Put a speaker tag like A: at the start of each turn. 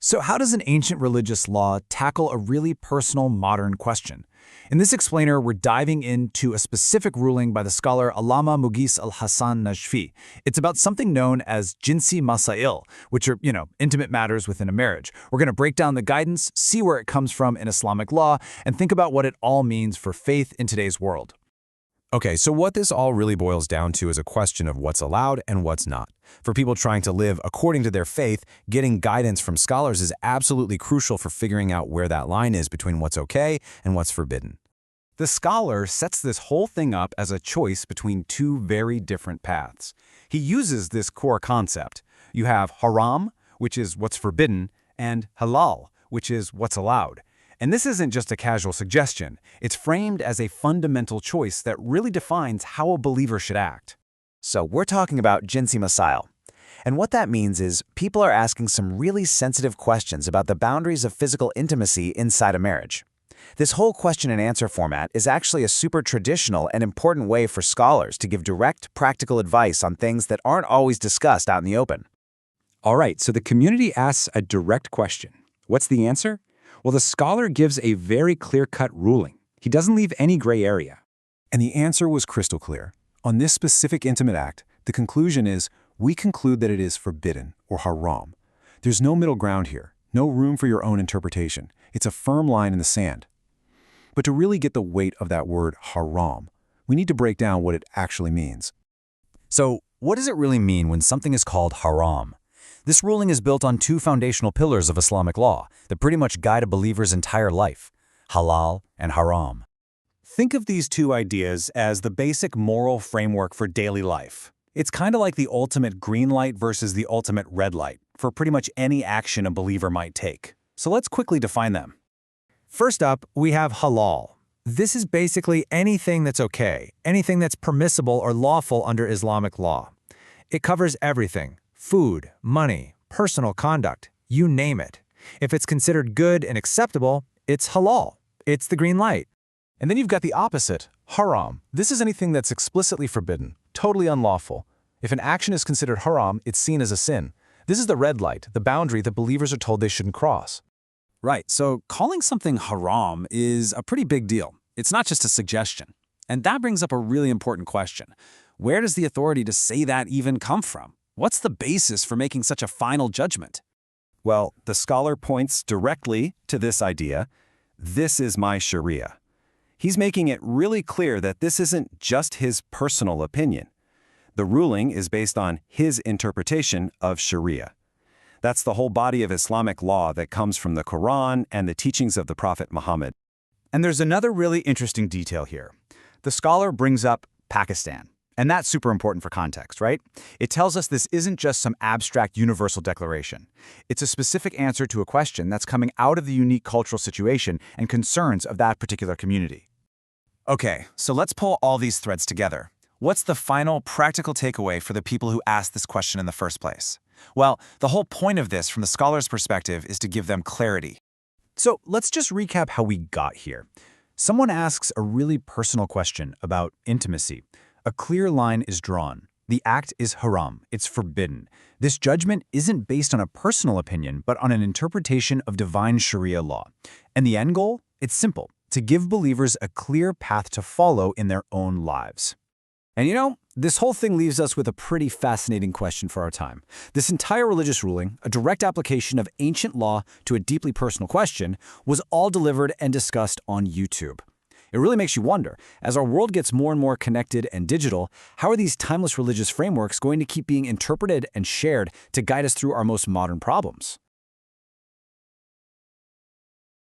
A: So how does an ancient religious law tackle a really personal modern question? In this explainer, we're diving into a specific ruling by the scholar Allama Mughis al-Hassan Najfi. It's about something known as jinsi masail, which are, intimate matters within a marriage. We're going to break down the guidance, see where it comes from in Islamic law, and think about what it all means for faith in today's world.
B: Okay, so what this all really boils down to is a question of what's allowed and what's not. For people trying to live according to their faith, getting guidance from scholars is absolutely crucial for figuring out where that line is between what's okay and what's forbidden.
A: The scholar sets this whole thing up as a choice between two very different paths. He uses this core concept. You have haram, which is what's forbidden, and halal, which is what's allowed. And this isn't just a casual suggestion. It's framed as a fundamental choice that really defines how a believer should act.
C: So we're talking about jinsi masail. And what that means is people are asking some really sensitive questions about the boundaries of physical intimacy inside a marriage. This whole question and answer format is actually a super traditional and important way for scholars to give direct, practical advice on things that aren't always discussed out in the open.
B: All right, so the community asks a direct question. What's the answer? Well, the scholar gives a very clear-cut ruling. He doesn't leave any gray area.
D: And the answer was crystal clear. On this specific intimate act, the conclusion is, we conclude that it is forbidden, or haram. There's no middle ground here, no room for your own interpretation. It's a firm line in the sand. But to really get the weight of that word haram, we need to break down what it actually means.
A: So, what does it really mean when something is called haram? This ruling is built on two foundational pillars of Islamic law that pretty much guide a believer's entire life: halal and haram.
E: Think of these two ideas as the basic moral framework for daily life. It's kind of like the ultimate green light versus the ultimate red light for pretty much any action a believer might take. So let's quickly define them.
F: First up, we have halal. This is basically anything that's okay, anything that's permissible or lawful under Islamic law. It covers everything: food, money, personal conduct, you name it. If it's considered good and acceptable, it's halal. It's the green light.
D: And then you've got the opposite, haram. This is anything that's explicitly forbidden, totally unlawful. If an action is considered haram, it's seen as a sin. This is the red light, the boundary that believers are told they shouldn't cross.
A: Right, so calling something haram is a pretty big deal. It's not just a suggestion. And that brings up a really important question. Where does the authority to say that even come from? What's the basis for making such a final judgment?
E: Well, the scholar points directly to this idea: this is my Sharia. He's making it really clear that this isn't just his personal opinion. The ruling is based on his interpretation of Sharia. That's the whole body of Islamic law that comes from the Quran and the teachings of the Prophet Muhammad.
A: And there's another really interesting detail here. The scholar brings up Pakistan. And that's super important for context, right? It tells us this isn't just some abstract universal declaration. It's a specific answer to a question that's coming out of the unique cultural situation and concerns of that particular community. Okay, so let's pull all these threads together. What's the final practical takeaway for the people who asked this question in the first place? Well, the whole point of this from the scholar's perspective is to give them clarity. So let's just recap how we got here. Someone asks a really personal question about intimacy. A clear line is drawn. The act is haram. It's forbidden. This judgment isn't based on a personal opinion, but on an interpretation of divine Sharia law. And the end goal? It's simple: to give believers a clear path to follow in their own lives. And this whole thing leaves us with a pretty fascinating question for our time. This entire religious ruling, a direct application of ancient law to a deeply personal question, was all delivered and discussed on YouTube. It really makes you wonder, as our world gets more and more connected and digital, how are these timeless religious frameworks going to keep being interpreted and shared to guide us through our most modern problems?